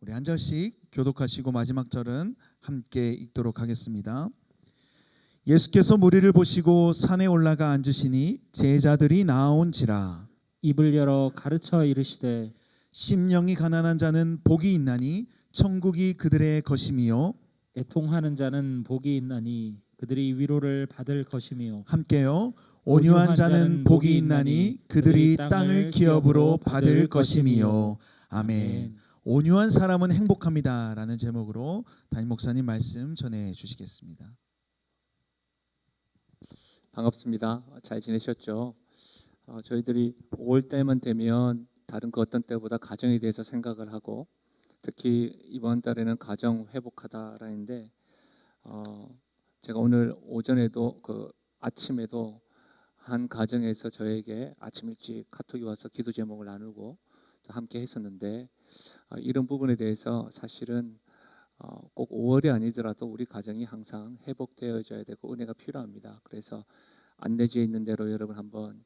우리 한 절씩 교독하시고 마지막 절은 함께 읽도록 하겠습니다. 예수께서 무리를 보시고 산에 올라가 앉으시니 제자들이 나아온지라. 입을 열어 가르쳐 이르시되 심령이 가난한 자는 복이 있나니 천국이 그들의 것임이요. 애통하는 자는 복이 있나니 그들이 위로를 받을 것이며 함께요. 온유한 자는 복이 있나니 그들이 땅을 기업으로 받을 것임이요. 아멘. 온유한 사람은 행복합니다 라는 제목으로 담임 목사님 말씀 전해 주시겠습니다. 반갑습니다. 잘 지내셨죠? 저희들이 5월 달만 되면 다른 그 어떤 때보다 가정에 대해서 생각을 하고, 특히 이번 달에는 가정 회복하다라는데, 제가 오늘 오전에도 아침에도 한 가정에서 저에게 아침 일찍 카톡이 와서 기도 제목을 나누고 또 함께 했었는데, 이런 부분에 대해서 사실은 꼭 5월이 아니더라도 우리 가정이 항상 회복되어져야 되고 은혜가 필요합니다. 그래서 안내지에 있는 대로 여러분 한번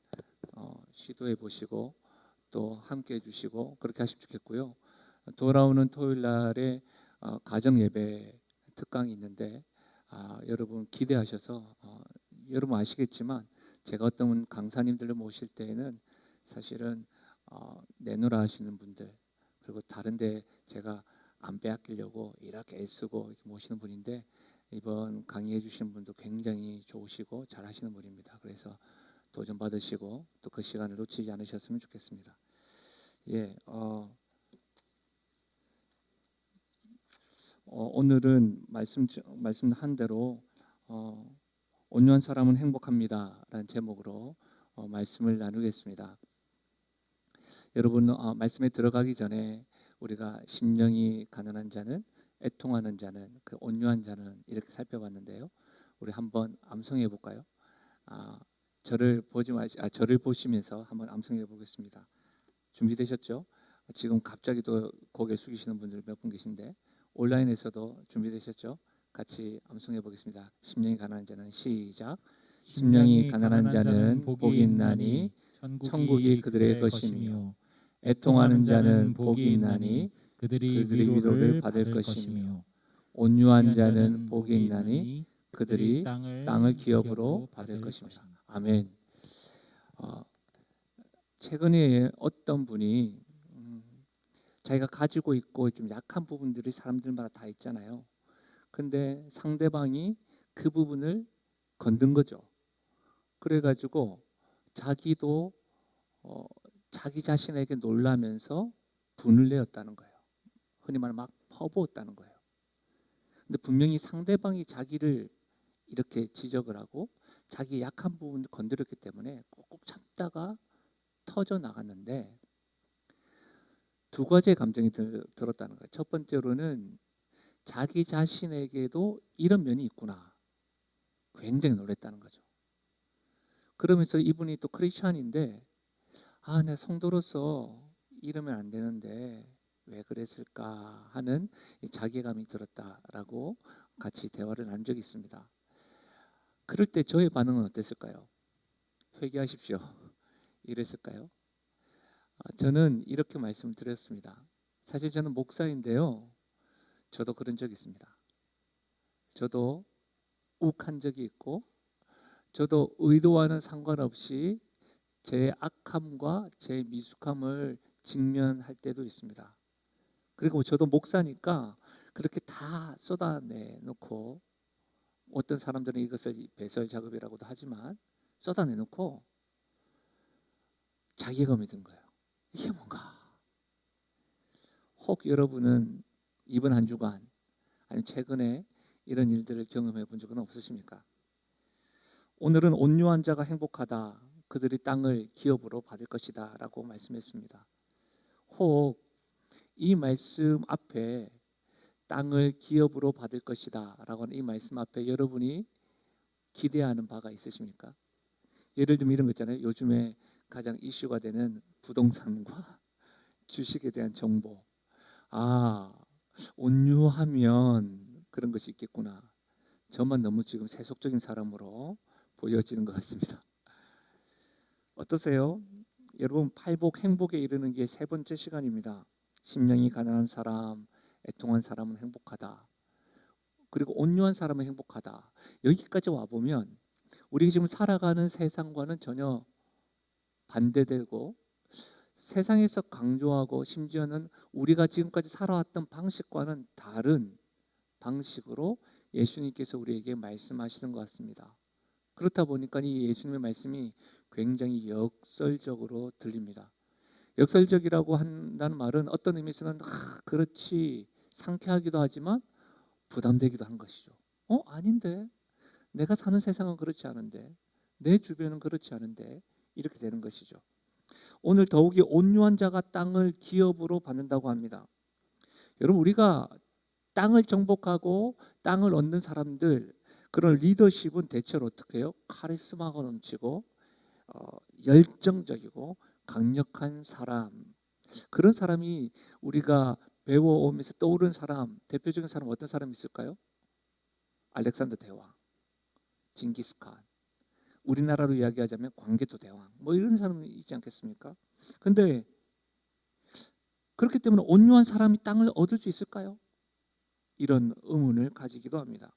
시도해 보시고 또 함께 해주시고 그렇게 하시면 좋겠고요. 돌아오는 토요일 날에 가정 예배 특강이 있는데 여러분 기대하셔서 여러분 아시겠지만 제가 어떤 강사님들을 모실 때에는 사실은 내놓으라 하시는 분들, 그리고 다른데 제가 안 빼앗기려고 이렇게 애쓰고 이렇게 모시는 분인데, 이번 강의해 주신 분도 굉장히 좋으시고 잘 하시는 분입니다. 그래서 도전 받으시고 또 그 시간을 놓치지 않으셨으면 좋겠습니다. 오늘은 말씀한 대로 온유한 사람은 행복합니다 라는 제목으로 말씀을 나누겠습니다. 여러분, 말씀에 들어가기 전에 우리가 심령이 가난한 자는, 애통하는 자는, 그 온유한 자는 이렇게 살펴봤는데요. 우리 한번 암송해 볼까요? 저를 보시면서 한번 암송해 보겠습니다. 준비되셨죠? 지금 갑자기 또 고개 숙이시는 분들 몇 분 계신데 온라인에서도 준비되셨죠? 같이 암송해 보겠습니다. 심령이 가난한 자는 시작. 심령이 가난한 자는 복이 있나니 천국이 그들의 것이며 애통하는 자는 복이 있나니 그들이 위로를 받을 것이며 온유한 자는 복이 있나니 그들이 땅을 기업으로 받을 것입니다. 아멘. 최근에 어떤 분이 자기가 가지고 있고 좀 약한 부분들이 사람들마다 다 있잖아요. 근데 상대방이 그 부분을 건든 거죠. 그래가지고 자기도 자기 자신에게 놀라면서 분을 내었다는 거예요. 흔히 말하면 막 퍼부었다는 거예요. 근데 분명히 상대방이 자기를 이렇게 지적을 하고 자기 약한 부분을 건드렸기 때문에 꾹꾹 참다가 터져 나갔는데 두 가지의 감정이 들었다는 거예요. 첫 번째로는 자기 자신에게도 이런 면이 있구나. 굉장히 놀랐다는 거죠. 그러면서 이분이 또 크리스찬인데 내 성도로서 이러면 안 되는데 왜 그랬을까 하는 자괴감이 들었다라고 같이 대화를 나눈 적이 있습니다. 그럴 때 저의 반응은 어땠을까요? 회개하십시오. 이랬을까요? 저는 이렇게 말씀드렸습니다. 사실 저는 목사인데요. 저도 그런 적이 있습니다. 저도 욱한 적이 있고 저도 의도와는 상관없이 제 악함과 제 미숙함을 직면할 때도 있습니다. 그리고 저도 목사니까 그렇게 다 쏟아내놓고, 어떤 사람들은 이것을 배설 작업이라고도 하지만 쏟아내놓고 자괴감이 든 거예요. 이게 뭔가. 혹 여러분은 이번 한 주간 아니 최근에 이런 일들을 경험해 본 적은 없으십니까? 오늘은 온유한 자가 행복하다. 그들이 땅을 기업으로 받을 것이다 라고 말씀했습니다. 혹 이 말씀 앞에 땅을 기업으로 받을 것이다 라고 하는 이 말씀 앞에 여러분이 기대하는 바가 있으십니까? 예를 들면 이런 거 있잖아요. 요즘에 가장 이슈가 되는 부동산과 주식에 대한 정보. 온유하면 그런 것이 있겠구나. 저만 너무 지금 세속적인 사람으로 보여지는 것 같습니다. 어떠세요? 여러분, 팔복 행복에 이르는 게 세 번째 시간입니다. 심령이 가난한 사람, 애통한 사람은 행복하다. 그리고 온유한 사람은 행복하다. 여기까지 와보면 우리가 지금 살아가는 세상과는 전혀 반대되고 세상에서 강조하고 심지어는 우리가 지금까지 살아왔던 방식과는 다른 방식으로 예수님께서 우리에게 말씀하시는 것 같습니다. 그렇다 보니까 이 예수님의 말씀이 굉장히 역설적으로 들립니다. 역설적이라고 한다는 말은 어떤 의미에서는 그렇지 상쾌하기도 하지만 부담되기도 한 것이죠. 아닌데 내가 사는 세상은 그렇지 않은데 내 주변은 그렇지 않은데 이렇게 되는 것이죠. 오늘 더욱이 온유한 자가 땅을 기업으로 받는다고 합니다. 여러분 우리가 땅을 정복하고 땅을 얻는 사람들 그런 리더십은 대체로 어떻게 해요? 카리스마가 넘치고 열정적이고 강력한 사람 그런 사람이 우리가 배워오면서 떠오르는 사람 대표적인 사람 어떤 사람이 있을까요? 알렉산더 대왕, 징기스칸 우리나라로 이야기하자면 광개토 대왕 뭐 이런 사람이 있지 않겠습니까? 근데 그렇기 때문에 온유한 사람이 땅을 얻을 수 있을까요? 이런 의문을 가지기도 합니다.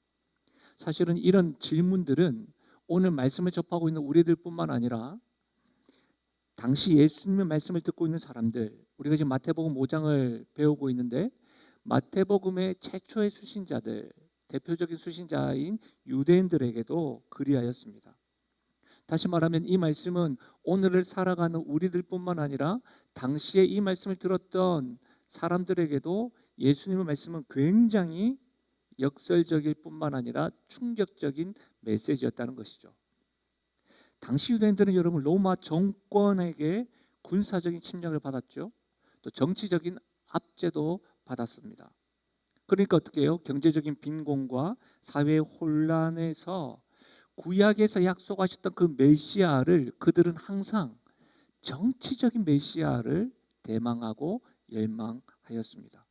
사실은 이런 질문들은 오늘 말씀을 접하고 있는 우리들 뿐만 아니라 당시 예수님의 말씀을 듣고 있는 사람들 우리가 지금 마태복음 5장을 배우고 있는데 마태복음의 최초의 수신자들 대표적인 수신자인 유대인들에게도 그리하였습니다. 다시 말하면 이 말씀은 오늘을 살아가는 우리들 뿐만 아니라 당시에 이 말씀을 들었던 사람들에게도 예수님의 말씀은 굉장히 역설적일 뿐만 아니라 충격적인 메시지였다는 것이죠. 당시 유대인들은 여러분 로마 정권에게 군사적인 침략을 받았죠. 또 정치적인 압제도 받았습니다. 그러니까 어떻게 해요? 경제적인 빈곤과 사회의 혼란에서 구약에서 약속하셨던 그 메시아를 그들은 항상 정치적인 메시아를 대망하고 열망하였습니다.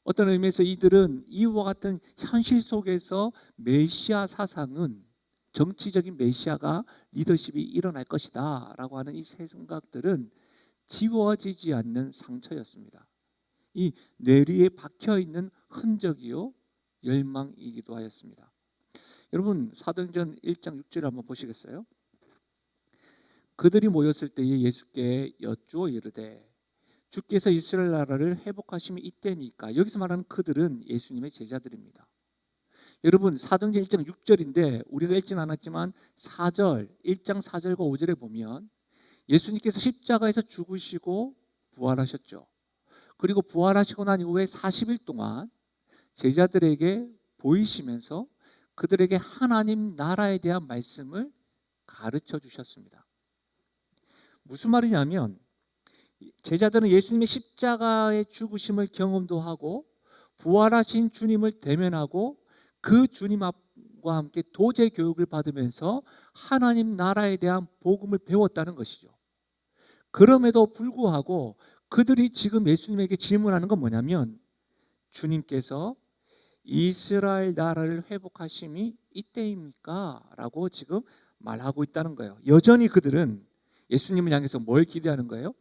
어떤 의미에서 이들은 이와 같은 현실 속에서 메시아 사상은 정치적인 메시아가 리더십이 일어날 것이다 라고 하는 이 생각들은 지워지지 않는 상처였습니다. 이 뇌리에 박혀있는 흔적이요 열망이기도 하였습니다. 여러분 사도행전 1장 6절을 한번 보시겠어요? 그들이 모였을 때에 예수께 여쭈어 이르되 주께서 이스라엘 나라를 회복하심이 이때니까. 여기서 말하는 그들은 예수님의 제자들입니다. 여러분 사도행전 1장 6절인데 우리가 읽지는 않았지만 4절 1장 4절과 5절에 보면 예수님께서 십자가에서 죽으시고 부활하셨죠. 그리고 부활하시고 난 이후에 40일 동안 제자들에게 보이시면서 그들에게 하나님 나라에 대한 말씀을 가르쳐 주셨습니다. 무슨 말이냐면 제자들은 예수님의 십자가의 죽으심을 경험도 하고 부활하신 주님을 대면하고 그 주님과 함께 도제 교육을 받으면서 하나님 나라에 대한 복음을 배웠다는 것이죠. 그럼에도 불구하고 그들이 지금 예수님에게 질문하는 건 뭐냐면 주님께서 이스라엘 나라를 회복하심이 이때입니까? 라고 지금 말하고 있다는 거예요. 여전히 그들은 예수님을 향해서 뭘 기대하는 거예요?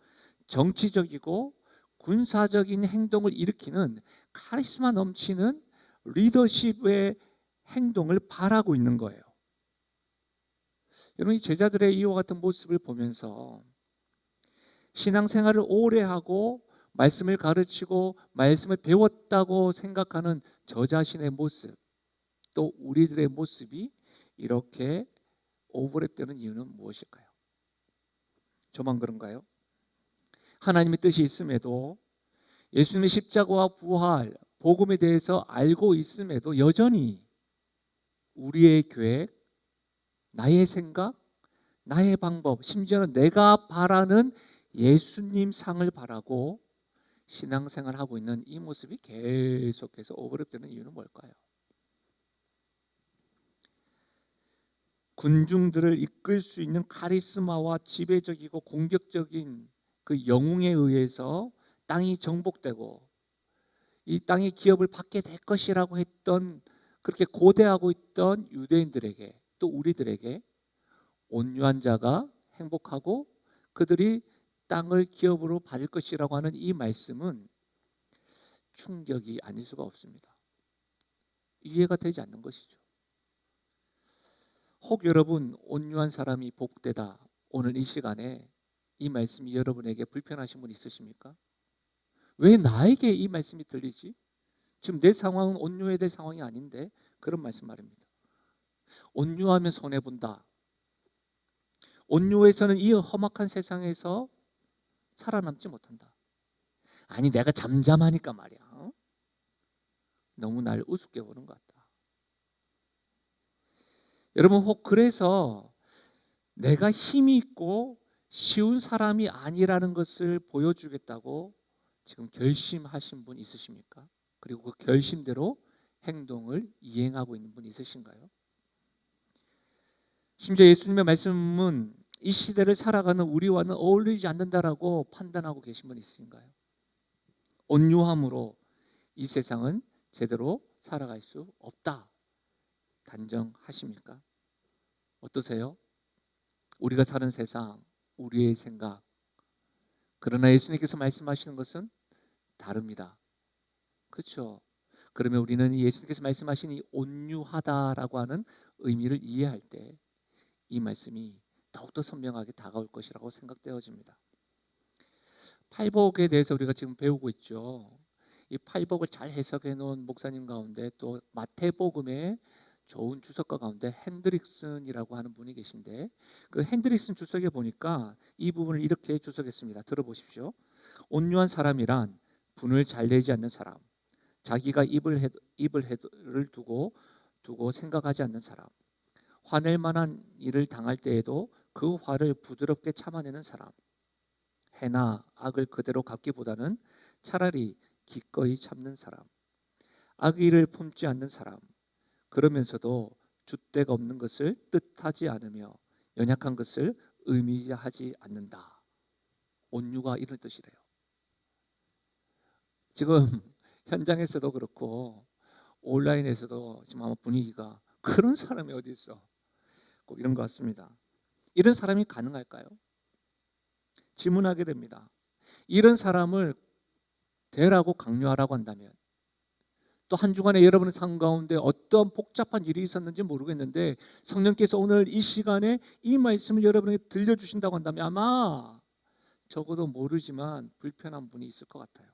정치적이고 군사적인 행동을 일으키는 카리스마 넘치는 리더십의 행동을 바라고 있는 거예요. 여러분 이 제자들의 이와 같은 모습을 보면서 신앙생활을 오래 하고 말씀을 가르치고 말씀을 배웠다고 생각하는 저 자신의 모습 또 우리들의 모습이 이렇게 오버랩되는 이유는 무엇일까요? 저만 그런가요? 하나님의 뜻이 있음에도 예수님의 십자가와 부활, 복음에 대해서 알고 있음에도 여전히 우리의 계획, 나의 생각, 나의 방법, 심지어는 내가 바라는 예수님 상을 바라고 신앙생활을 하고 있는 이 모습이 계속해서 오버랩되는 이유는 뭘까요? 군중들을 이끌 수 있는 카리스마와 지배적이고 공격적인 그 영웅에 의해서 땅이 정복되고 이 땅의 기업을 받게 될 것이라고 했던 그렇게 고대하고 있던 유대인들에게 또 우리들에게 온유한 자가 행복하고 그들이 땅을 기업으로 받을 것이라고 하는 이 말씀은 충격이 아닐 수가 없습니다. 이해가 되지 않는 것이죠. 혹 여러분 온유한 사람이 복되다, 오늘 이 시간에 이 말씀이 여러분에게 불편하신 분 있으십니까? 왜 나에게 이 말씀이 들리지? 지금 내 상황은 온유해야 될 상황이 아닌데, 그런 말씀 말입니다. 온유하면 손해본다. 온유해서는 이 험악한 세상에서 살아남지 못한다. 아니 내가 잠잠하니까 말이야. 너무 날 우습게 보는 것 같다. 여러분 혹 그래서 내가 힘이 있고 쉬운 사람이 아니라는 것을 보여주겠다고 지금 결심하신 분 있으십니까? 그리고 그 결심대로 행동을 이행하고 있는 분 있으신가요? 심지어 예수님의 말씀은 이 시대를 살아가는 우리와는 어울리지 않는다라고 판단하고 계신 분 있으신가요? 온유함으로 이 세상은 제대로 살아갈 수 없다 단정하십니까? 어떠세요? 우리가 사는 세상, 우리의 생각, 그러나 예수님께서 말씀하시는 것은 다릅니다. 그렇죠? 그러면 우리는 예수님께서 말씀하신 이 온유하다라고 하는 의미를 이해할 때 이 말씀이 더욱더 선명하게 다가올 것이라고 생각되어집니다. 팔복에 대해서 우리가 지금 배우고 있죠. 이 팔복을 잘 해석해 놓은 목사님 가운데 또 마태복음에 좋은 주석가 가운데 핸드릭슨이라고 하는 분이 계신데, 그 핸드릭슨 주석에 보니까 이 부분을 이렇게 주석했습니다. 들어보십시오. 온유한 사람이란 분을 잘 내지 않는 사람, 자기가 입을 두고 생각하지 않는 사람, 화낼 만한 일을 당할 때에도 그 화를 부드럽게 참아내는 사람, 해나 악을 그대로 갚기보다는 차라리 기꺼이 참는 사람, 악의를 품지 않는 사람, 그러면서도 줏대가 없는 것을 뜻하지 않으며 연약한 것을 의미하지 않는다. 온유가 이런 뜻이래요. 지금 현장에서도 그렇고 온라인에서도 지금 아마 분위기가 그런 사람이 어디 있어? 꼭 이런 것 같습니다. 이런 사람이 가능할까요? 질문하게 됩니다. 이런 사람을 되라고 강요하라고 한다면, 또 한 주간에 여러분의 삶 가운데 어떤 복잡한 일이 있었는지 모르겠는데 성령께서 오늘 이 시간에 이 말씀을 여러분에게 들려주신다고 한다면 아마 적어도 모르지만 불편한 분이 있을 것 같아요.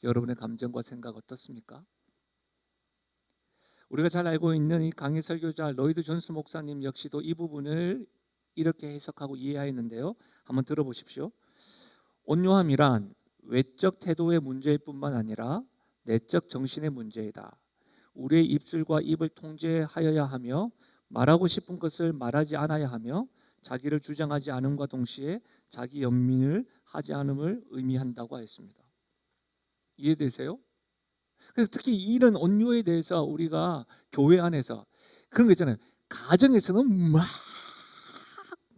여러분의 감정과 생각 어떻습니까? 우리가 잘 알고 있는 이 강해 설교자 로이드 존스 목사님 역시도 이 부분을 이렇게 해석하고 이해하였는데요. 한번 들어보십시오. 온유함이란 외적 태도의 문제일 뿐만 아니라 내적 정신의 문제이다. 우리의 입술과 입을 통제하여야 하며 말하고 싶은 것을 말하지 않아야 하며 자기를 주장하지 않음과 동시에 자기 연민을 하지 않음을 의미한다고 하였습니다. 이해되세요? 그래서 특히 이런 온유에 대해서 우리가 교회 안에서 그런 거 있잖아요. 가정에서는 막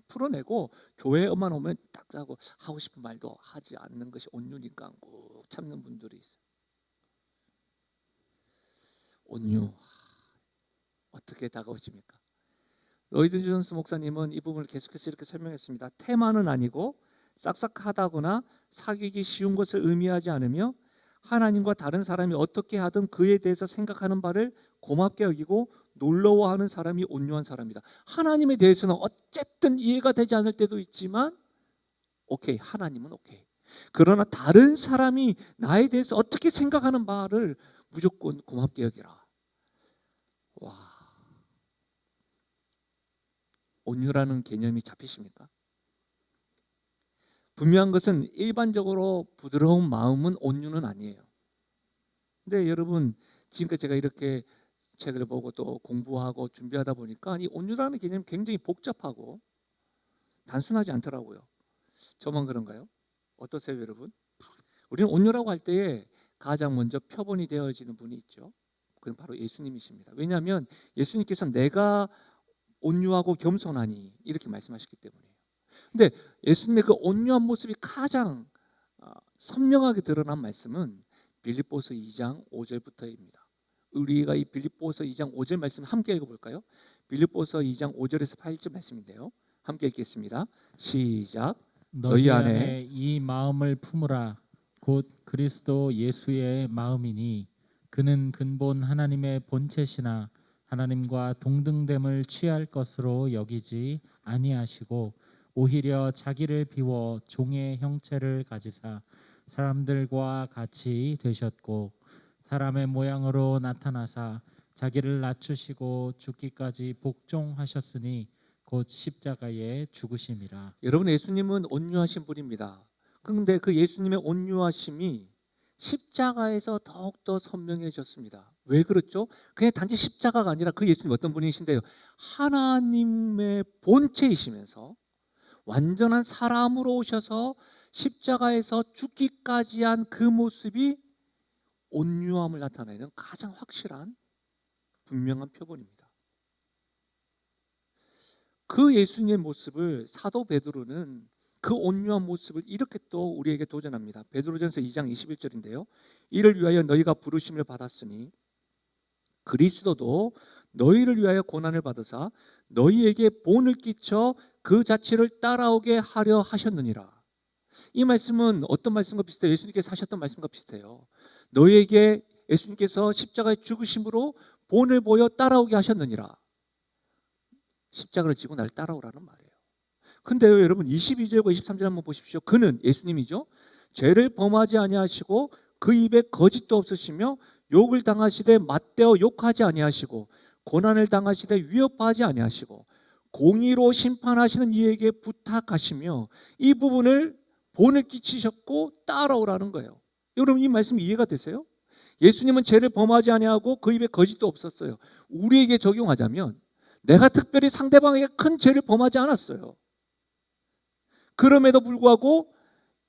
풀어내고 교회만 오면 딱 하고 하고 싶은 말도 하지 않는 것이 온유니까 꾹 참는 분들이 있어요. 온유 어떻게 다가오십니까? 로이드 존스 목사님은 이 부분을 계속해서 이렇게 설명했습니다. 테마는 아니고 싹싹하다거나 사귀기 쉬운 것을 의미하지 않으며 하나님과 다른 사람이 어떻게 하든 그에 대해서 생각하는 바를 고맙게 여기고 놀라워하는 사람이 온유한 사람이다. 하나님에 대해서는 어쨌든 이해가 되지 않을 때도 있지만 오케이, 하나님은 오케이. 그러나 다른 사람이 나에 대해서 어떻게 생각하는 바를 무조건 고맙게 여기라. 와, 온유라는 개념이 잡히십니까? 분명한 것은 일반적으로 부드러운 마음은 온유는 아니에요. 근데 여러분 지금까지 제가 이렇게 책을 보고 또 공부하고 준비하다 보니까 이 온유라는 개념이 굉장히 복잡하고 단순하지 않더라고요. 저만 그런가요? 어떠세요 여러분? 우리는 온유라고 할 때에 가장 먼저 표본이 되어지는 분이 있죠. 그건 바로 예수님이십니다. 왜냐하면 예수님께서 내가 온유하고 겸손하니 이렇게 말씀하셨기 때문이에요. 근데 예수님의 그 온유한 모습이 가장 선명하게 드러난 말씀은 빌립보서 2장 5절부터입니다. 우리가 이 빌립보서 2장 5절 말씀 함께 읽어볼까요? 빌립보서 2장 5절에서 8절 말씀인데요. 함께 읽겠습니다. 시작. 너희 안에 이 마음을 품으라. 곧 그리스도 예수의 마음이니 그는 근본 하나님의 본체시나 하나님과 동등됨을 취할 것으로 여기지 아니하시고 오히려 자기를 비워 종의 형체를 가지사 사람들과 같이 되셨고 사람의 모양으로 나타나사 자기를 낮추시고 죽기까지 복종하셨으니 곧 십자가에 죽으심이라. 여러분, 예수님은 온유하신 분입니다. 그런데 그 예수님의 온유하심이 십자가에서 더욱더 선명해졌습니다. 왜 그렇죠? 그냥 단지 십자가가 아니라 그 예수님 어떤 분이신데요? 하나님의 본체이시면서 완전한 사람으로 오셔서 십자가에서 죽기까지 한 그 모습이 온유함을 나타내는 가장 확실한 분명한 표본입니다. 그 예수님의 모습을 사도 베드로는 그 온유한 모습을 이렇게 또 우리에게 도전합니다. 베드로전서 2장 21절인데요. 이를 위하여 너희가 부르심을 받았으니 그리스도도 너희를 위하여 고난을 받으사 너희에게 본을 끼쳐 그 자취를 따라오게 하려 하셨느니라. 이 말씀은 어떤 말씀과 비슷해요? 예수님께서 하셨던 말씀과 비슷해요. 너희에게 예수님께서 십자가에 죽으심으로 본을 보여 따라오게 하셨느니라. 십자가를 지고 날 따라오라는 말이에요. 근데요, 여러분 22절과 23절 한번 보십시오. 그는 예수님이죠. 죄를 범하지 아니하시고 그 입에 거짓도 없으시며 욕을 당하시되 맞대어 욕하지 아니하시고 고난을 당하시되 위협하지 아니하시고 공의로 심판하시는 이에게 부탁하시며 이 부분을 본을 끼치셨고 따라오라는 거예요. 여러분 이 말씀 이해가 되세요? 예수님은 죄를 범하지 아니하고 그 입에 거짓도 없었어요. 우리에게 적용하자면 내가 특별히 상대방에게 큰 죄를 범하지 않았어요. 그럼에도 불구하고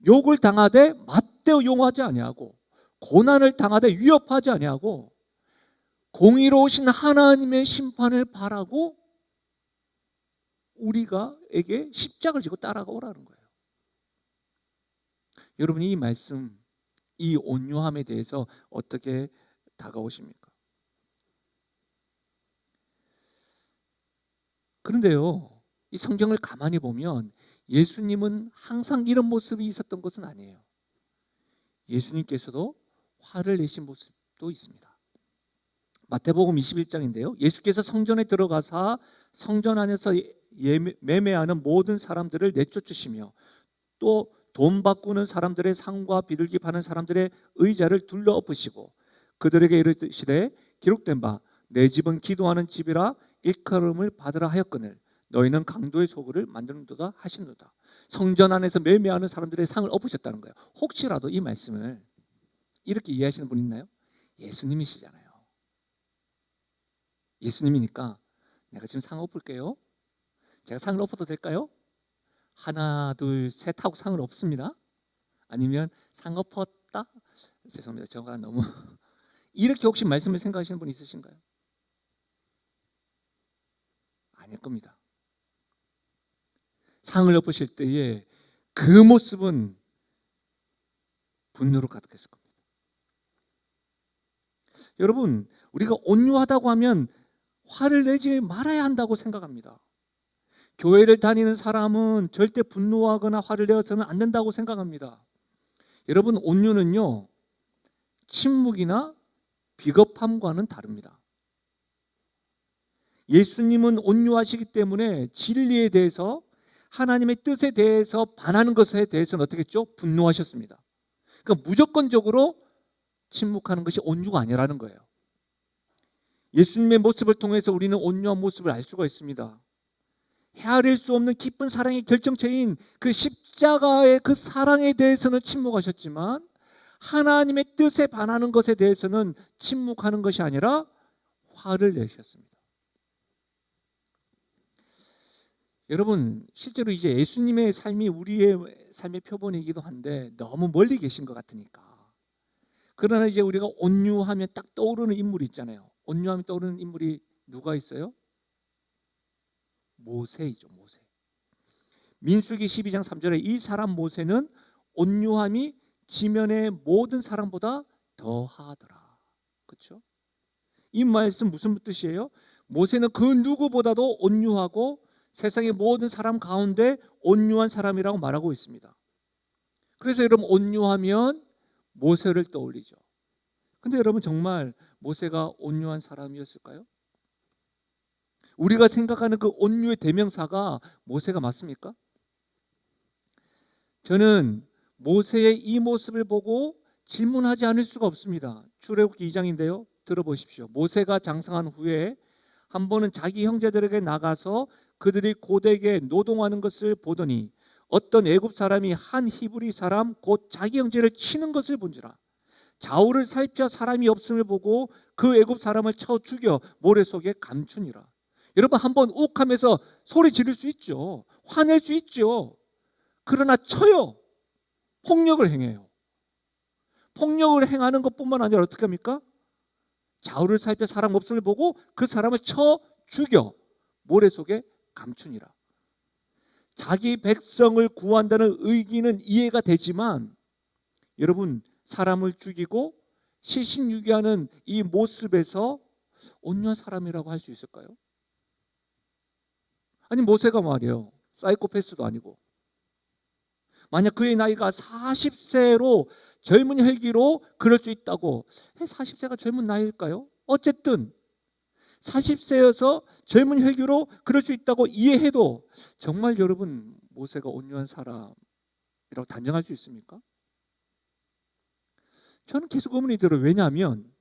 욕을 당하되 맞대어 용하지 아니하고 고난을 당하되 위협하지 아니하고 공의로우신 하나님의 심판을 바라고 우리가에게 십자가를 지고 따라오라는 거예요. 여러분이 이 말씀, 이 온유함에 대해서 어떻게 다가오십니까? 그런데요, 이 성경을 가만히 보면 예수님은 항상 이런 모습이 있었던 것은 아니에요. 예수님께서도 화를 내신 모습도 있습니다. 마태복음 21장인데요. 예수께서 성전에 들어가사 성전 안에서 매매하는 모든 사람들을 내쫓으시며 또 돈 바꾸는 사람들의 상과 비둘기 파는 사람들의 의자를 둘러 엎으시고 그들에게 이르시되 기록된 바 내 집은 기도하는 집이라 일컬음을 받으라 하였거늘 너희는 강도의 소굴을 만드는도다 하시는도다. 성전 안에서 매매하는 사람들의 상을 엎으셨다는 거예요. 혹시라도 이 말씀을 이렇게 이해하시는 분 있나요? 예수님이시잖아요. 예수님이니까 내가 지금 상 엎을게요. 제가 상을 엎어도 될까요? 하나 둘 셋 하고 상을 엎습니다. 아니면 상 엎었다? 죄송합니다. 저가 너무 이렇게 혹시 말씀을 생각하시는 분 있으신가요? 아닐 겁니다. 상을 엎으실 때에 그 모습은 분노로 가득했을 겁니다. 여러분, 우리가 온유하다고 하면 화를 내지 말아야 한다고 생각합니다. 교회를 다니는 사람은 절대 분노하거나 화를 내어서는 안 된다고 생각합니다. 여러분, 온유는요, 침묵이나 비겁함과는 다릅니다. 예수님은 온유하시기 때문에 진리에 대해서 하나님의 뜻에 대해서 반하는 것에 대해서는 어떻게 했죠? 분노하셨습니다. 그러니까 무조건적으로 침묵하는 것이 온유가 아니라는 거예요. 예수님의 모습을 통해서 우리는 온유한 모습을 알 수가 있습니다. 헤아릴 수 없는 깊은 사랑의 결정체인 그 십자가의 그 사랑에 대해서는 침묵하셨지만 하나님의 뜻에 반하는 것에 대해서는 침묵하는 것이 아니라 화를 내셨습니다. 여러분, 실제로 이제 예수님의 삶이 우리의 삶의 표본이기도 한데 너무 멀리 계신 것 같으니까. 그러나 이제 우리가 온유하면 딱 떠오르는 인물이 있잖아요. 온유하면 떠오르는 인물이 누가 있어요? 모세이죠. 모세. 민수기 12장 3절에 이 사람 모세는 온유함이 지면의 모든 사람보다 더하더라. 그렇죠? 이 말씀 무슨 뜻이에요? 모세는 그 누구보다도 온유하고 세상의 모든 사람 가운데 온유한 사람이라고 말하고 있습니다. 그래서 여러분, 온유하면 모세를 떠올리죠. 근데 여러분 정말 모세가 온유한 사람이었을까요? 우리가 생각하는 그 온유의 대명사가 모세가 맞습니까? 저는 모세의 이 모습을 보고 질문하지 않을 수가 없습니다. 출애굽기 2장인데요. 들어보십시오. 모세가 장성한 후에 한 번은 자기 형제들에게 나가서 그들이 고되게 노동하는 것을 보더니 어떤 애굽 사람이 한 히브리 사람 곧 자기 형제를 치는 것을 본지라. 좌우를 살펴 사람이 없음을 보고 그 애굽 사람을 쳐 죽여 모래 속에 감추니라. 여러분 한번 욱하면서 소리 지를 수 있죠. 화낼 수 있죠. 그러나 쳐요. 폭력을 행해요. 폭력을 행하는 것뿐만 아니라 어떻게 합니까? 좌우를 살펴 사람 없음을 보고 그 사람을 쳐 죽여 모래 속에 감추니라. 자기 백성을 구한다는 의기는 이해가 되지만 여러분 사람을 죽이고 시신유기하는 이 모습에서 온유한 사람이라고 할 수 있을까요? 아니 모세가 말이에요. 사이코패스도 아니고 만약 그의 나이가 40세로 젊은 혈기로 그럴 수 있다고 40세가 젊은 나이일까요? 어쨌든 40세여서 젊은 혈기로 그럴 수 있다고 이해해도 정말 여러분 모세가 온유한 사람이라고 단정할 수 있습니까? 저는 계속 의문이 들어요. 왜냐하면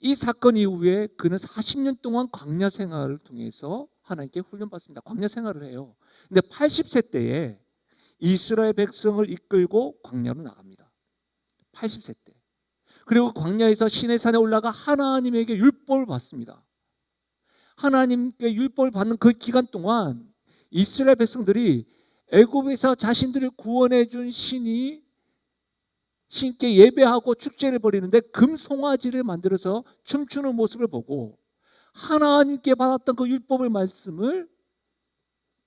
이 사건 이후에 그는 40년 동안 광야 생활을 통해서 하나님께 훈련받습니다. 광야 생활을 해요. 근데 80세 때에 이스라엘 백성을 이끌고 광야로 나갑니다. 80세 때. 그리고 광야에서 시내산에 올라가 하나님에게 율법을 받습니다. 하나님께 율법을 받는 그 기간 동안 이스라엘 백성들이 애굽에서 자신들을 구원해 준 신께 예배하고 축제를 벌이는데 금송아지를 만들어서 춤추는 모습을 보고 하나님께 받았던 그 율법의 말씀을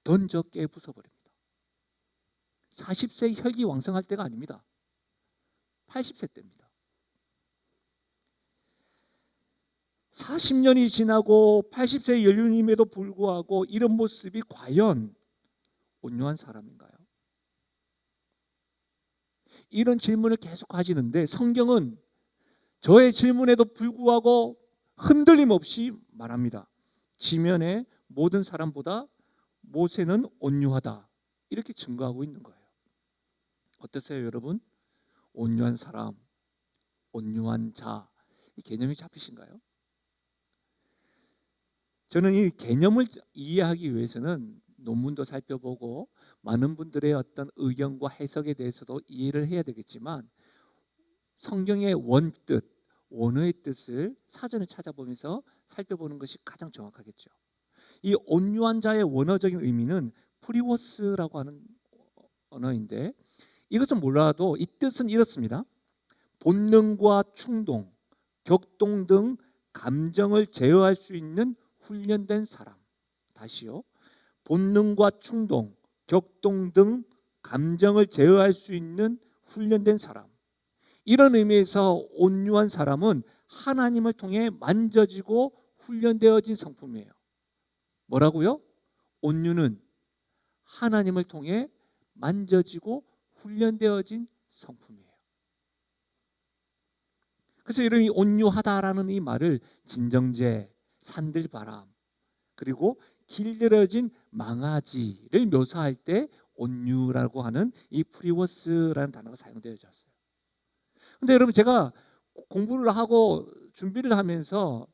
던져 깨부숴버립니다. 40세 혈기왕성할 때가 아닙니다. 80세 때입니다. 40년이 지나고 80세의 연륜임에도 불구하고 이런 모습이 과연 온유한 사람인가요? 이런 질문을 계속 가지는데 성경은 저의 질문에도 불구하고 흔들림 없이 말합니다. 지면의 모든 사람보다 모세는 온유하다. 이렇게 증거하고 있는 거예요. 어떠세요, 여러분? 온유한 사람, 온유한 자, 이 개념이 잡히신가요? 저는 이 개념을 이해하기 위해서는 논문도 살펴보고 많은 분들의 어떤 의견과 해석에 대해서도 이해를 해야 되겠지만 성경의 원뜻, 원어의 뜻을 사전을 찾아보면서 살펴보는 것이 가장 정확하겠죠. 이 온유한 자의 원어적인 의미는 프리워스라고 하는 언어인데 이것은 몰라도 이 뜻은 이렇습니다. 본능과 충동, 격동 등 감정을 제어할 수 있는 훈련된 사람. 다시요. 본능과 충동, 격동 등 감정을 제어할 수 있는 훈련된 사람. 이런 의미에서 온유한 사람은 하나님을 통해 만져지고 훈련되어진 성품이에요. 뭐라고요? 온유는 하나님을 통해 만져지고 훈련되어진 성품이에요. 그래서 이런 온유하다라는 이 말을 진정제, 산들바람, 그리고 길들여진 망아지를 묘사할 때 온유라고 하는 이 프리워스라는 단어가 사용되어졌어요. 근데 여러분 제가 공부를 하고 준비를 하면서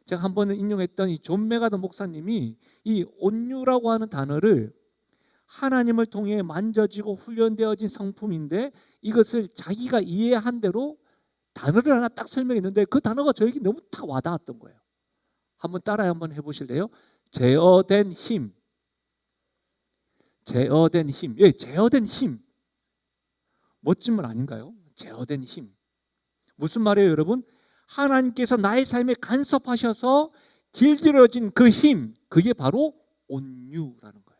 제가 한 번은 인용했던 이 존 메가더 목사님이 이 온유라고 하는 단어를 하나님을 통해 만져지고 훈련되어진 성품인데 이것을 자기가 이해한 대로 단어를 하나 딱 설명했는데 그 단어가 저에게 너무 딱 와닿았던 거예요. 한번 따라 한번 해보실래요? 제어된 힘. 제어된 힘. 예, 제어된 힘. 멋진 말 아닌가요? 제어된 힘. 무슨 말이에요, 여러분? 하나님께서 나의 삶에 간섭하셔서 길들여진 그 힘, 그게 바로 온유라는 거예요.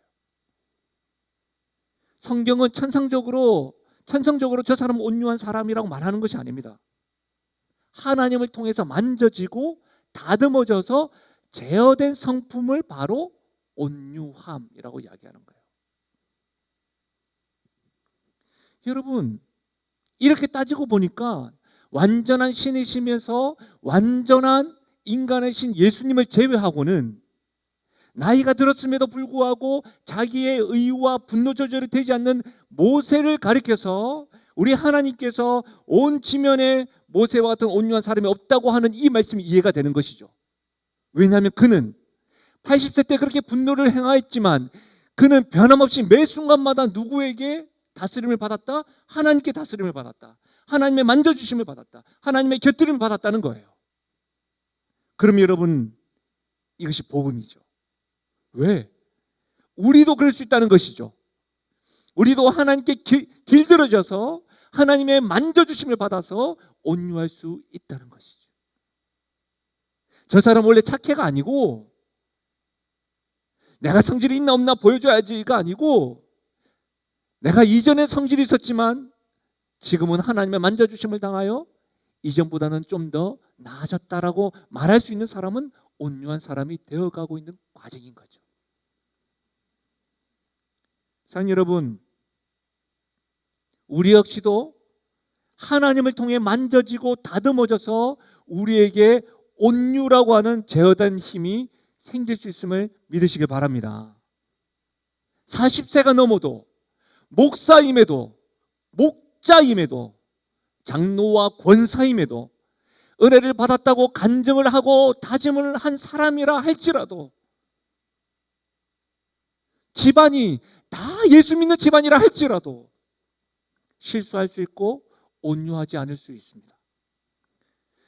성경은 천성적으로 저 사람은 온유한 사람이라고 말하는 것이 아닙니다. 하나님을 통해서 만져지고 다듬어져서 제어된 성품을 바로 온유함이라고 이야기하는 거예요. 여러분, 이렇게 따지고 보니까 완전한 신이시면서 완전한 인간의 신 예수님을 제외하고는 나이가 들었음에도 불구하고 자기의 의와 분노 조절이 되지 않는 모세를 가리켜서 우리 하나님께서 온 지면에 모세와 같은 온유한 사람이 없다고 하는 이 말씀이 이해가 되는 것이죠. 왜냐하면 그는 80세 때 그렇게 분노를 행하였지만 그는 변함없이 매 순간마다 누구에게 다스림을 받았다? 하나님께 다스림을 받았다. 하나님의 만져주심을 받았다. 하나님의 곁들임을 받았다는 거예요. 그럼 여러분, 이것이 복음이죠. 왜? 우리도 그럴 수 있다는 것이죠. 우리도 하나님께 길들여져서 하나님의 만져주심을 받아서 온유할 수 있다는 것이죠. 저 사람 원래 착해가 아니고 내가 성질이 있나 없나 보여줘야지가 아니고 내가 이전에 성질이 있었지만 지금은 하나님의 만져주심을 당하여 이전보다는 좀 더 나아졌다라고 말할 수 있는 사람은 온유한 사람이 되어가고 있는 과정인 거죠. 사랑하는 여러분, 우리 역시도 하나님을 통해 만져지고 다듬어져서 우리에게 온유라고 하는 제어된 힘이 생길 수 있음을 믿으시길 바랍니다. 40세가 넘어도 목사임에도 목자임에도 장로와 권사임에도 은혜를 받았다고 간증을 하고 다짐을 한 사람이라 할지라도 집안이 다 예수 믿는 집안이라 할지라도 실수할 수 있고 온유하지 않을 수 있습니다.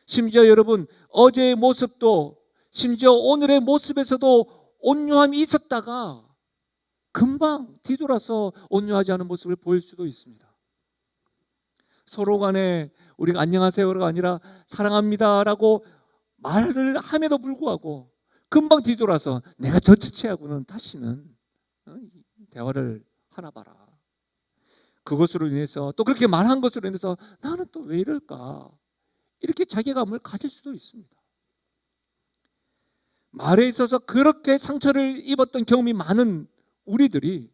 심지어 여러분, 어제의 모습도 심지어 오늘의 모습에서도 온유함이 있었다가 금방 뒤돌아서 온유하지 않은 모습을 보일 수도 있습니다. 서로 간에 우리가 안녕하세요가 아니라 사랑합니다라고 말을 함에도 불구하고 금방 뒤돌아서 내가 저 지체하고는 다시는 대화를 하나 봐라. 그것으로 인해서 또 그렇게 말한 것으로 인해서 나는 또 왜 이럴까? 이렇게 자괴감을 가질 수도 있습니다. 말에 있어서 그렇게 상처를 입었던 경험이 많은 우리들이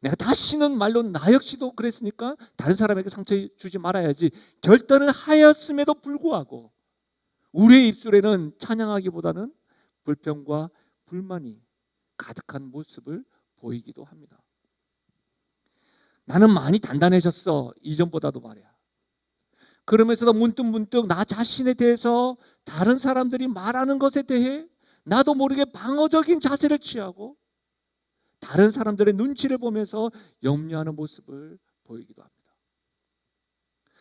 내가 다시는 말로 나 역시도 그랬으니까 다른 사람에게 상처 주지 말아야지 결단을 하였음에도 불구하고 우리의 입술에는 찬양하기보다는 불평과 불만이 가득한 모습을 보이기도 합니다. 나는 많이 단단해졌어. 이전보다도 말이야. 그러면서도 문득문득 나 자신에 대해서 다른 사람들이 말하는 것에 대해 나도 모르게 방어적인 자세를 취하고 다른 사람들의 눈치를 보면서 염려하는 모습을 보이기도 합니다.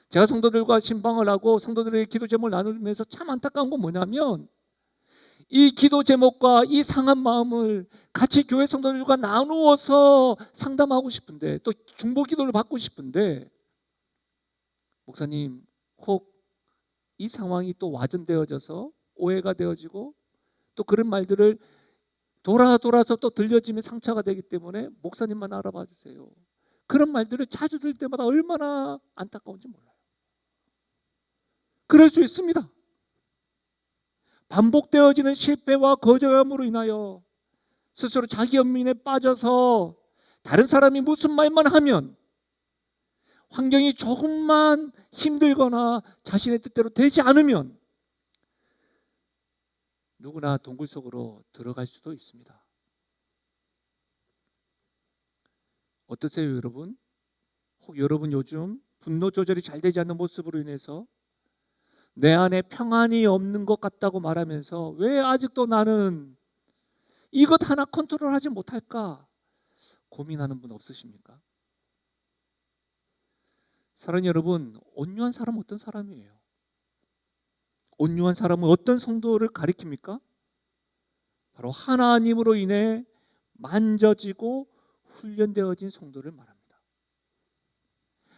제가 성도들과 신방을 하고 성도들에게 기도 제목을 나누면서 참 안타까운 건 뭐냐면 이 기도 제목과 이 상한 마음을 같이 교회 성도들과 나누어서 상담하고 싶은데 또 중보 기도를 받고 싶은데 목사님 혹 이 상황이 또 와전되어져서 오해가 되어지고 또 그런 말들을 돌아서 또 들려지면 상처가 되기 때문에 목사님만 알아봐 주세요. 그런 말들을 자주 들을 때마다 얼마나 안타까운지 몰라요. 그럴 수 있습니다. 반복되어지는 실패와 거절감으로 인하여 스스로 자기 연민에 빠져서 다른 사람이 무슨 말만 하면 환경이 조금만 힘들거나 자신의 뜻대로 되지 않으면 누구나 동굴 속으로 들어갈 수도 있습니다. 어떠세요, 여러분? 혹 여러분 요즘 분노 조절이 잘 되지 않는 모습으로 인해서 내 안에 평안이 없는 것 같다고 말하면서 왜 아직도 나는 이것 하나 컨트롤하지 못할까 고민하는 분 없으십니까? 사랑하는 여러분, 온유한 사람은 어떤 사람이에요? 온유한 사람은 어떤 성도를 가리킵니까? 바로 하나님으로 인해 만져지고 훈련되어진 성도를 말합니다.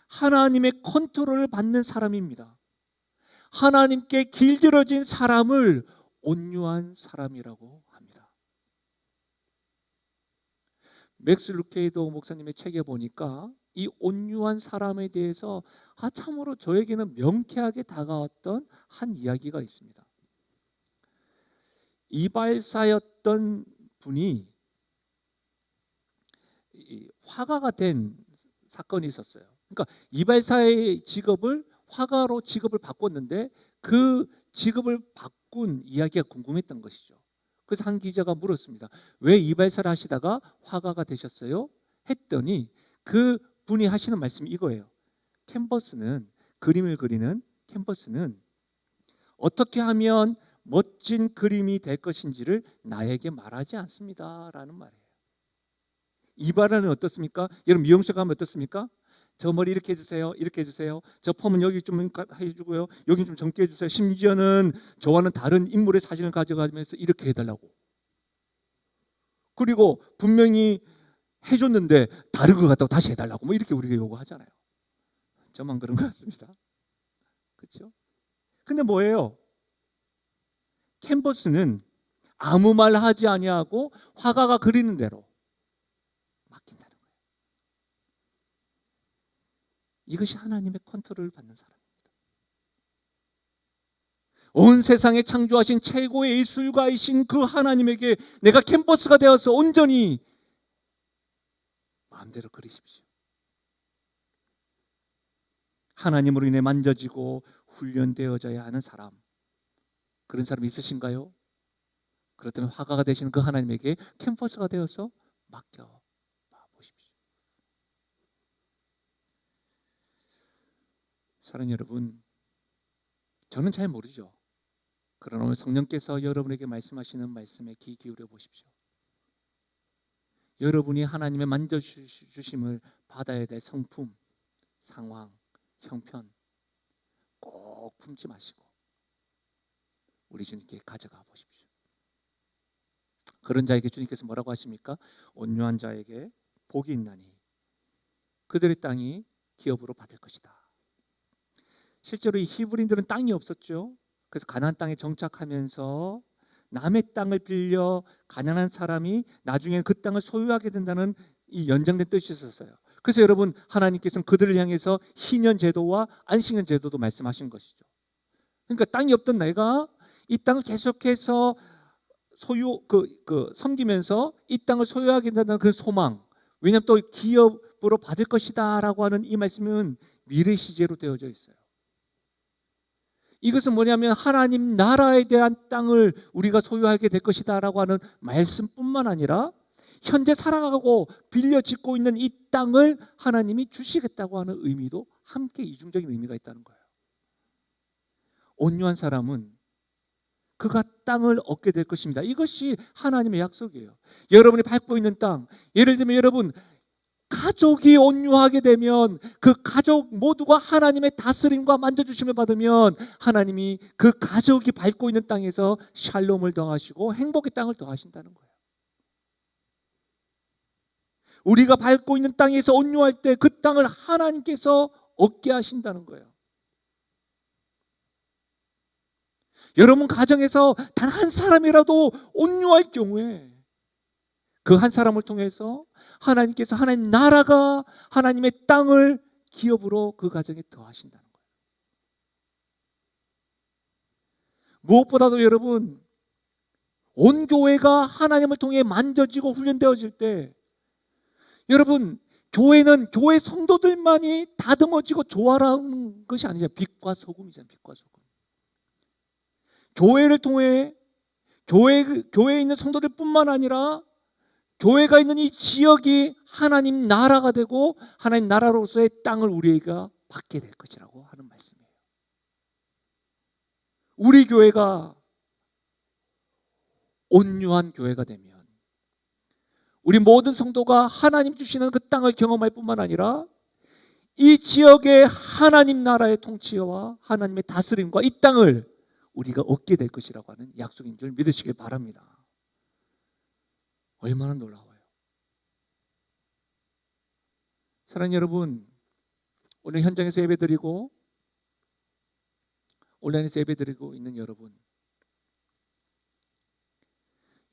하나님의 컨트롤을 받는 사람입니다. 하나님께 길들여진 사람을 온유한 사람이라고 합니다. 맥스 루케이도 목사님의 책에 보니까 이 온유한 사람에 대해서 참으로 저에게는 명쾌하게 다가왔던 한 이야기가 있습니다. 이발사였던 분이 화가가 된 사건이 있었어요. 그러니까 이발사의 직업을 화가로 직업을 바꿨는데 그 직업을 바꾼 이야기가 궁금했던 것이죠. 그래서 한 기자가 물었습니다. 왜 이발사를 하시다가 화가가 되셨어요? 했더니 그 분이 하시는 말씀이 이거예요. 캔버스는, 그림을 그리는 캔버스는 어떻게 하면 멋진 그림이 될 것인지를 나에게 말하지 않습니다 라는 말이에요. 이발은 어떻습니까? 여러분 미용실 가면 어떻습니까? 저 머리 이렇게 해주세요, 이렇게 해주세요, 저 펌은 여기 좀 해주고요, 여기 좀 젊게 해주세요. 심지어는 저와는 다른 인물의 사진을 가져가면서 이렇게 해달라고. 그리고 분명히 해줬는데 다른 것 같다고 다시 해달라고 뭐 이렇게 우리가 요구하잖아요. 저만 그런 것 같습니다. 그렇죠? 근데 뭐예요? 캔버스는 아무 말 하지 아니하고 화가가 그리는 대로 맡긴다는 거예요. 이것이 하나님의 컨트롤을 받는 사람입니다. 온 세상에 창조하신 최고의 예술가이신 그 하나님에게 내가 캔버스가 되어서 온전히 마음대로 그리십시오. 하나님으로 인해 만져지고 훈련되어져야 하는 사람, 그런 사람이 있으신가요? 그렇다면 화가가 되시는 그 하나님에게 캔버스가 되어서 맡겨 보십시오. 사랑하는 여러분, 저는 잘 모르죠. 그러나 오늘 성령께서 여러분에게 말씀하시는 말씀에 귀 기울여 보십시오. 여러분이 하나님의 만져주심을 받아야 될 성품, 상황, 형편 꼭 품지 마시고 우리 주님께 가져가 보십시오. 그런 자에게 주님께서 뭐라고 하십니까? 온유한 자에게 복이 있나니 그들의 땅이 기업으로 받을 것이다. 실제로 이 히브리인들은 땅이 없었죠. 그래서 가나안 땅에 정착하면서 남의 땅을 빌려 가난한 사람이 나중에 그 땅을 소유하게 된다는 이 연장된 뜻이 있었어요. 그래서 여러분 하나님께서는 그들을 향해서 희년 제도와 안식년 제도도 말씀하신 것이죠. 그러니까 땅이 없던 내가 이 땅을 계속해서 섬기면서 이 땅을 소유하게 된다는 그 소망, 왜냐하면 또 기업으로 받을 것이다라고 하는 이 말씀은 미래 시제로 되어져 있어요. 이것은 뭐냐면 하나님 나라에 대한 땅을 우리가 소유하게 될 것이다라고 하는 말씀뿐만 아니라 현재 살아가고 빌려 짓고 있는 이 땅을 하나님이 주시겠다고 하는 의미도 함께 이중적인 의미가 있다는 거예요. 온유한 사람은 그가 땅을 얻게 될 것입니다. 이것이 하나님의 약속이에요. 여러분이 밟고 있는 땅, 예를 들면 여러분 가족이 온유하게 되면 그 가족 모두가 하나님의 다스림과 만져주심을 받으면 하나님이 그 가족이 밟고 있는 땅에서 샬롬을 더하시고 행복의 땅을 더하신다는 거예요. 우리가 밟고 있는 땅에서 온유할 때 그 땅을 하나님께서 얻게 하신다는 거예요. 여러분 가정에서 단 한 사람이라도 온유할 경우에 그 한 사람을 통해서 하나님께서 하나님 나라가 하나님의 땅을 기업으로 그 가정에 더하신다는 거예요. 무엇보다도 여러분 온 교회가 하나님을 통해 만져지고 훈련되어질 때 여러분 교회는 교회 성도들만이 다듬어지고 조화라는 것이 아니잖아요. 빛과 소금이잖아요. 빛과 소금. 교회를 통해 교회에 있는 성도들뿐만 아니라 교회가 있는 이 지역이 하나님 나라가 되고 하나님 나라로서의 땅을 우리가 받게 될 것이라고 하는 말씀이에요. 우리 교회가 온유한 교회가 되면 우리 모든 성도가 하나님 주시는 그 땅을 경험할 뿐만 아니라 이 지역의 하나님 나라의 통치와 하나님의 다스림과 이 땅을 우리가 얻게 될 것이라고 하는 약속인 줄 믿으시길 바랍니다. 얼마나 놀라워요. 사랑하는 여러분, 오늘 현장에서 예배드리고 온라인에서 예배드리고 있는 여러분,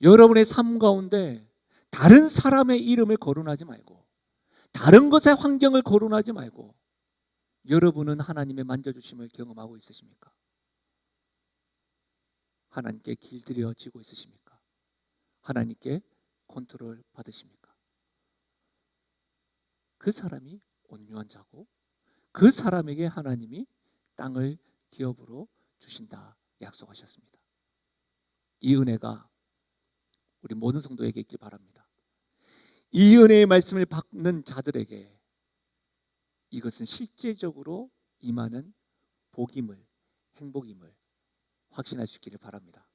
여러분의 삶 가운데 다른 사람의 이름을 거론하지 말고 다른 것의 환경을 거론하지 말고 여러분은 하나님의 만져주심을 경험하고 있으십니까? 하나님께 길들여지고 있으십니까? 하나님께 컨트롤 받으십니까? 그 사람이 온유한 자고 그 사람에게 하나님이 땅을 기업으로 주신다 약속하셨습니다. 이 은혜가 우리 모든 성도에게 있길 바랍니다. 이 은혜의 말씀을 받는 자들에게 이것은 실제적으로 임하는 복임을, 행복임을 확신할 수 있기를 바랍니다.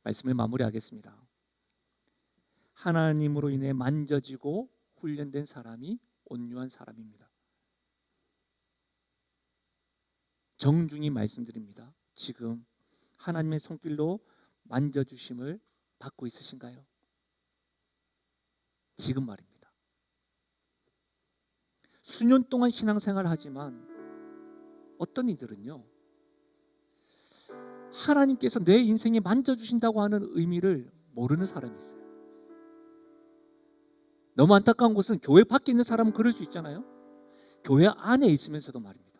말씀을 마무리하겠습니다. 하나님으로 인해 만져지고 훈련된 사람이 온유한 사람입니다. 정중히 말씀드립니다. 지금 하나님의 손길로 만져주심을 받고 있으신가요? 지금 말입니다. 수년 동안 신앙생활을 하지만 어떤 이들은요, 하나님께서 내 인생에 만져주신다고 하는 의미를 모르는 사람이 있어요. 너무 안타까운 것은 교회 밖에 있는 사람은 그럴 수 있잖아요. 교회 안에 있으면서도 말입니다.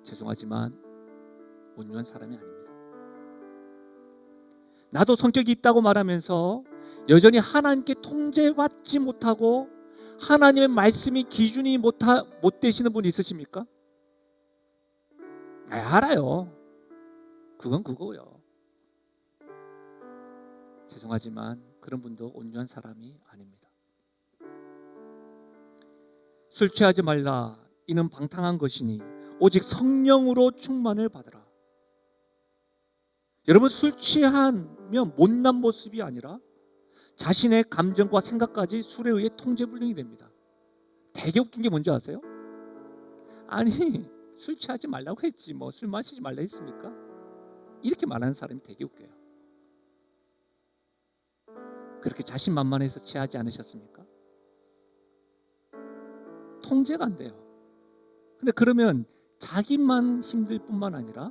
죄송하지만 온유한 사람이 아닙니다. 나도 성격이 있다고 말하면서 여전히 하나님께 통제받지 못하고 하나님의 말씀이 기준이 못 되시는 분 있으십니까? 알아요. 그건 그거요. 죄송하지만 그런 분도 온유한 사람이 아닙니다. 술 취하지 말라. 이는 방탕한 것이니 오직 성령으로 충만을 받으라. 여러분, 술 취하면 못난 모습이 아니라 자신의 감정과 생각까지 술에 의해 통제불능이 됩니다. 되게 웃긴 게 뭔지 아세요? 아니, 술 취하지 말라고 했지 뭐 술 마시지 말라 했습니까? 이렇게 말하는 사람이 되게 웃겨요. 그렇게 자신만만해서 취하지 않으셨습니까? 통제가 안 돼요. 근데 그러면 자기만 힘들 뿐만 아니라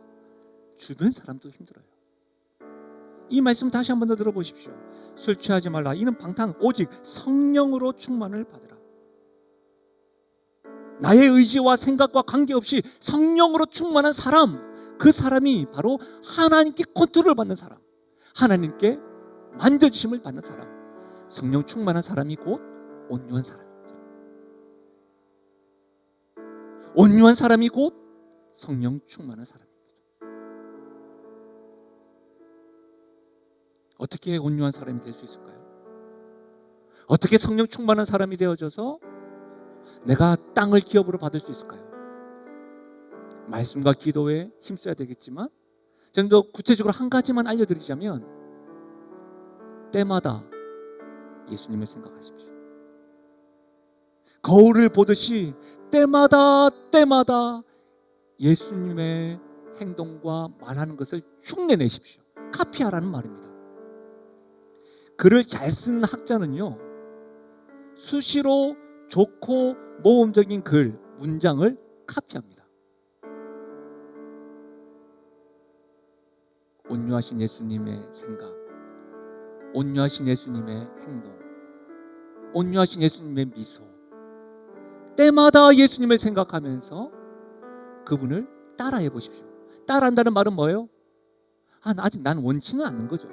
주변 사람도 힘들어요. 이 말씀 다시 한 번 더 들어보십시오. 술 취하지 말라. 이는 방탕 오직 성령으로 충만을 받으라. 나의 의지와 생각과 관계없이 성령으로 충만한 사람, 그 사람이 바로 하나님께 컨트롤을 받는 사람, 하나님께 만져주심을 받는 사람, 성령 충만한 사람이 곧 온유한 사람입니다. 온유한 사람이 곧 성령 충만한 사람입니다. 어떻게 온유한 사람이 될 수 있을까요? 어떻게 성령 충만한 사람이 되어져서 내가 땅을 기업으로 받을 수 있을까요? 말씀과 기도에 힘써야 되겠지만 저는 더 구체적으로 한 가지만 알려드리자면 때마다 예수님을 생각하십시오. 거울을 보듯이 때마다 예수님의 행동과 말하는 것을 흉내내십시오. 카피하라는 말입니다. 글을 잘 쓰는 학자는요, 수시로 좋고 모험적인 글, 문장을 카피합니다. 온유하신 예수님의 생각, 온유하신 예수님의 행동, 온유하신 예수님의 미소, 때마다 예수님을 생각하면서 그분을 따라해 보십시오. 따라한다는 말은 뭐예요? 아직 난 원치는 않는 거죠.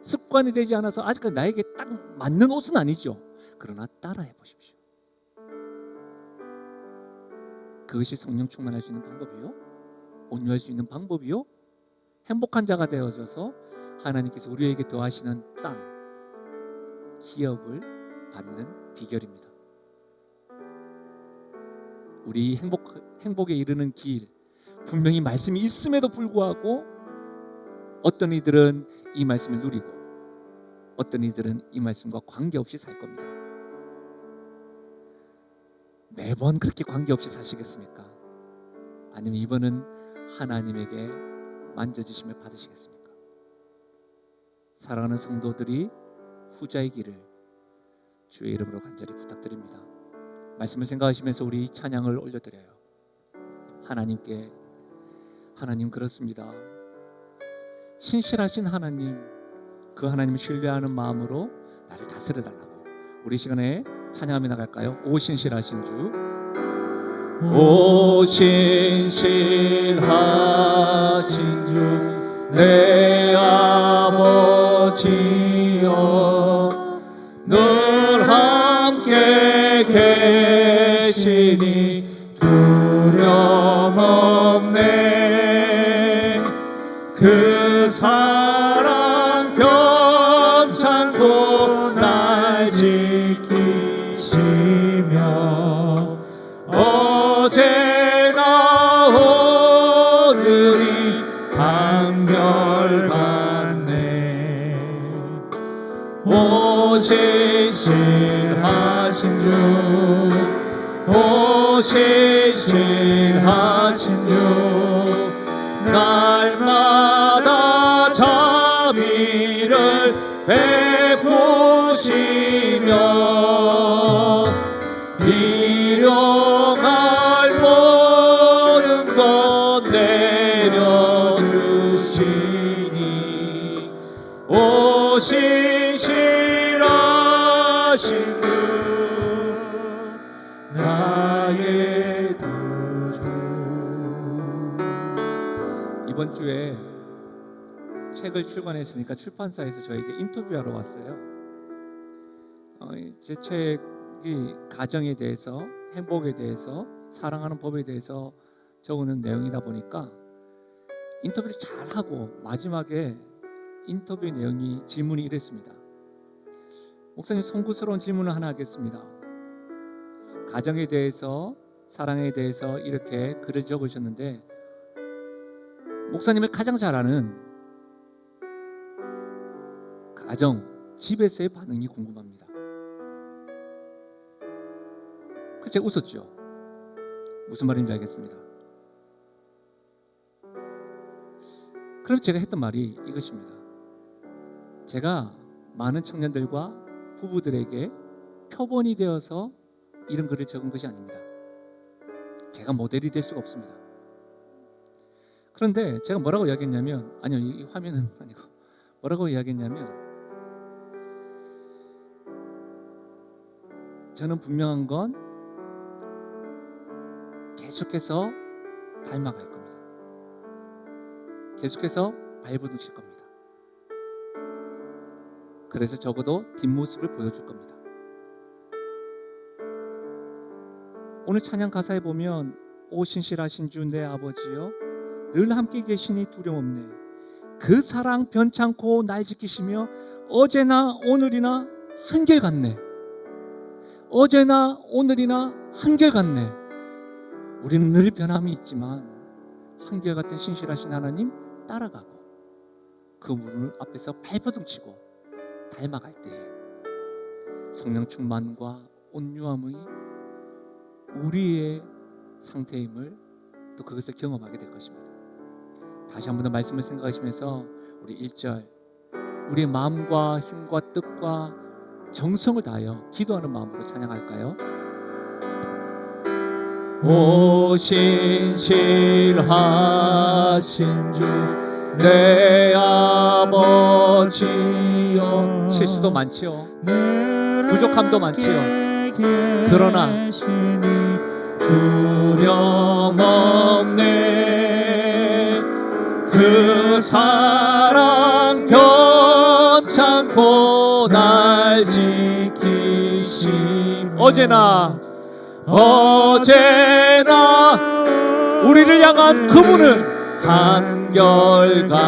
습관이 되지 않아서 아직까지 나에게 딱 맞는 옷은 아니죠. 그러나 따라해 보십시오. 그것이 성령 충만할 수 있는 방법이요, 온유할 수 있는 방법이요, 행복한 자가 되어져서 하나님께서 우리에게 더하시는 땅, 기업을 받는 비결입니다. 우리 행복에 이르는 길, 분명히 말씀이 있음에도 불구하고 어떤 이들은 이 말씀을 누리고 어떤 이들은 이 말씀과 관계없이 살 겁니다. 매번 그렇게 관계없이 사시겠습니까? 아니면 이번은 하나님에게 만져주심을 받으시겠습니까? 사랑하는 성도들이 후자의 길을 주의 이름으로 간절히 부탁드립니다. 말씀을 생각하시면서 우리 찬양을 올려드려요. 하나님께, 하나님 그렇습니다. 신실하신 하나님, 그 하나님을 신뢰하는 마음으로 나를 다스려달라고 우리 시간에 찬양하며 나갈까요? 오 신실하신 주, 오 신실하신 주 내 아버지여, 늘 함께 계시니 두려움 없네. 그 사랑 변창고 날 지키시며 어제나 오늘이 한결같네. 오실실하신 주 오실실하신 주 날마다 자비를 베푸시며 일용할 모든 것 내려주시니 오실실하신 주 나의 구주. 이번 주에 책을 출간했으니까 출판사에서 저에게 인터뷰하러 왔어요. 제 책이 가정에 대해서, 행복에 대해서, 사랑하는 법에 대해서 적는 내용이다 보니까 인터뷰를 잘 하고 마지막에 인터뷰 내용이 질문이 이랬습니다. 목사님, 송구스러운 질문을 하나 하겠습니다. 가정에 대해서, 사랑에 대해서 이렇게 글을 적으셨는데 목사님을 가장 잘 아는 가정, 집에서의 반응이 궁금합니다. 그래서 제가 웃었죠. 무슨 말인지 알겠습니다. 그럼 제가 했던 말이 이것입니다. 제가 많은 청년들과 부부들에게 표본이 되어서 이런 글을 적은 것이 아닙니다. 제가 모델이 될 수가 없습니다. 그런데 제가 뭐라고 이야기했냐면, 아니요, 이 화면은 아니고 뭐라고 이야기했냐면, 저는 분명한 건 계속해서 닮아갈 겁니다. 계속해서 발버둥칠 겁니다. 그래서 적어도 뒷모습을 보여줄 겁니다. 오늘 찬양 가사에 보면 오 신실하신 주 내 아버지여 늘 함께 계시니 두려움 없네. 그 사랑 변찮고 날 지키시며 어제나 오늘이나 한결같네. 어제나 오늘이나 한결같네. 우리는 늘 변함이 있지만 한결같은 신실하신 하나님 따라가고 그 문 앞에서 발버둥치고 닮아갈 때에 성령 충만과 온유함의 우리의 상태임을 또 그것을 경험하게 될 것입니다. 다시 한 번 더 말씀을 생각하시면서 우리 1절 우리의 마음과 힘과 뜻과 정성을 다하여 기도하는 마음으로 찬양할까요? 오 신실하신 주 내 아버지여. 실수도 많지요. 부족함도 많지요. 그러나 두려움 없네. 그 사랑 변찮고 날 지키심. 어제나 우리를 향한 그분은 한결같.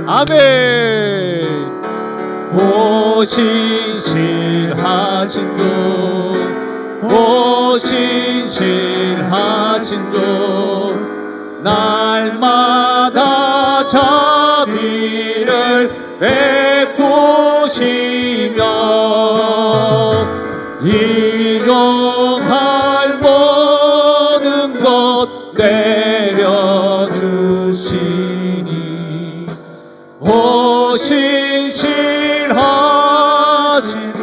아멘. 오 신실하신 주 오 신실하신 주 날마다 자비를 베푸시며 일용할 모든 것 내려주시니 오 신실하신 주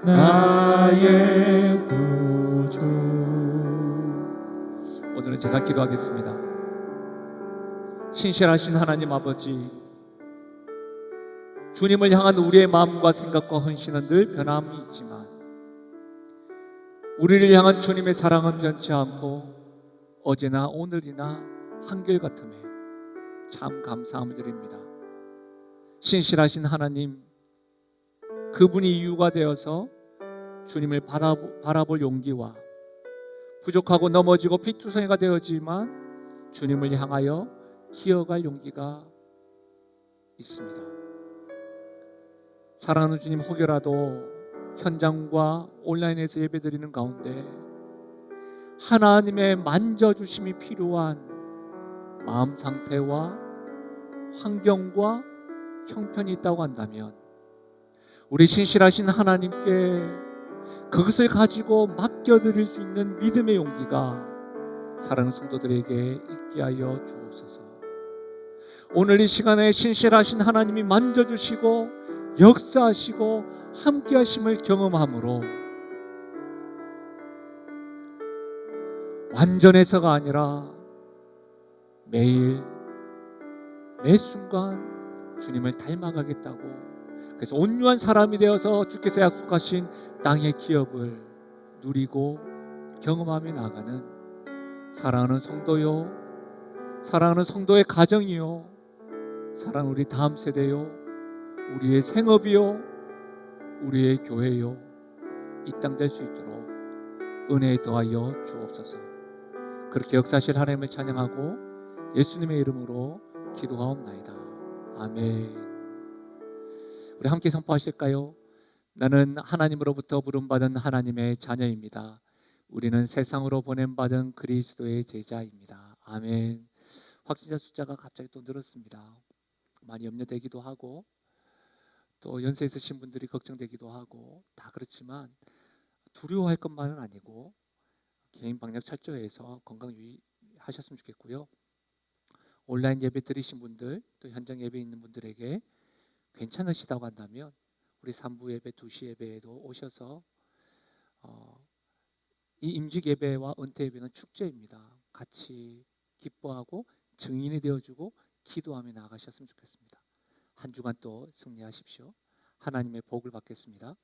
나의 구주. 오늘은 제가 기도하겠습니다. 신실하신 하나님 아버지, 주님을 향한 우리의 마음과 생각과 헌신은 늘 변함이 있지만 우리를 향한 주님의 사랑은 변치 않고 어제나 오늘이나 한결같음에 참 감사함을 드립니다. 신실하신 하나님, 그분이 이유가 되어서 주님을 바라볼 용기와 부족하고 넘어지고 피투성이가 되었지만 주님을 향하여 기어갈 용기가 있습니다. 사랑하는 주님, 혹여라도 현장과 온라인에서 예배드리는 가운데 하나님의 만져주심이 필요한 마음 상태와 환경과 형편이 있다고 한다면 우리 신실하신 하나님께 그것을 가지고 맡겨드릴 수 있는 믿음의 용기가 사랑하는 성도들에게 있게 하여 주옵소서. 오늘 이 시간에 신실하신 하나님이 만져주시고 역사하시고 함께하심을 경험함으로 완전해서가 아니라 매일 매 순간 주님을 닮아가겠다고, 그래서 온유한 사람이 되어서 주께서 약속하신 땅의 기업을 누리고 경험하며 나가는 사랑하는 성도요, 사랑하는 성도의 가정이요, 사랑하는 우리 다음 세대요, 우리의 생업이요, 우리의 교회요, 이 땅 될 수 있도록 은혜에 더하여 주옵소서. 그렇게 역사하실 하나님을 찬양하고 예수님의 이름으로 기도하옵나이다. 아멘. 우리 함께 선포하실까요? 나는 하나님으로부터 부름받은 하나님의 자녀입니다. 우리는 세상으로 보냄받은 그리스도의 제자입니다. 아멘. 확진자 숫자가 갑자기 또 늘었습니다. 많이 염려되기도 하고 또 연세 있으신 분들이 걱정되기도 하고 다 그렇지만 두려워할 것만은 아니고 개인 방역 철저해서 건강 유의하셨으면 좋겠고요. 온라인 예배 드리신 분들, 또 현장 예배 있는 분들에게 괜찮으시다고 한다면 우리 3부 예배, 2시 예배에도 오셔서 이 임직 예배와 은퇴 예배는 축제입니다. 같이 기뻐하고 증인이 되어주고 기도하며 나아가셨으면 좋겠습니다. 한 주간 또 승리하십시오. 하나님의 복을 받겠습니다.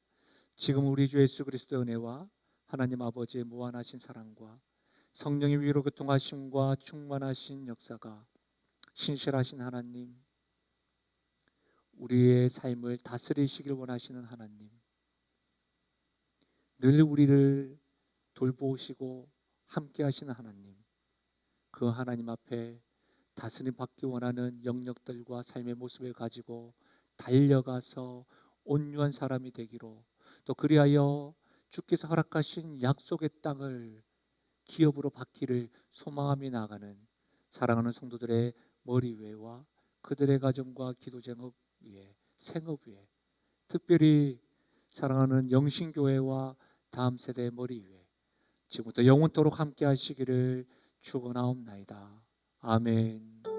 지금 우리 주 예수 그리스도의 은혜와 하나님 아버지의 무한하신 사랑과 성령의 위로 교통하심과 충만하신 역사가 신실하신 하나님, 우리의 삶을 다스리시길 원하시는 하나님, 늘 우리를 돌보시고 함께 하시는 하나님, 그 하나님 앞에 다스림 받기 원하는 영역들과 삶의 모습을 가지고 달려가서 온유한 사람이 되기로, 또 그리하여 주께서 허락하신 약속의 땅을 기업으로 받기를 소망하며 나가는 사랑하는 성도들의 머리 위에와 그들의 가정과 기도 제목 위에, 생업 위에, 특별히 사랑하는 영신교회와 다음 세대의 머리 위에 지금부터 영원토록 함께 하시기를 축원하옵나이다. 아멘.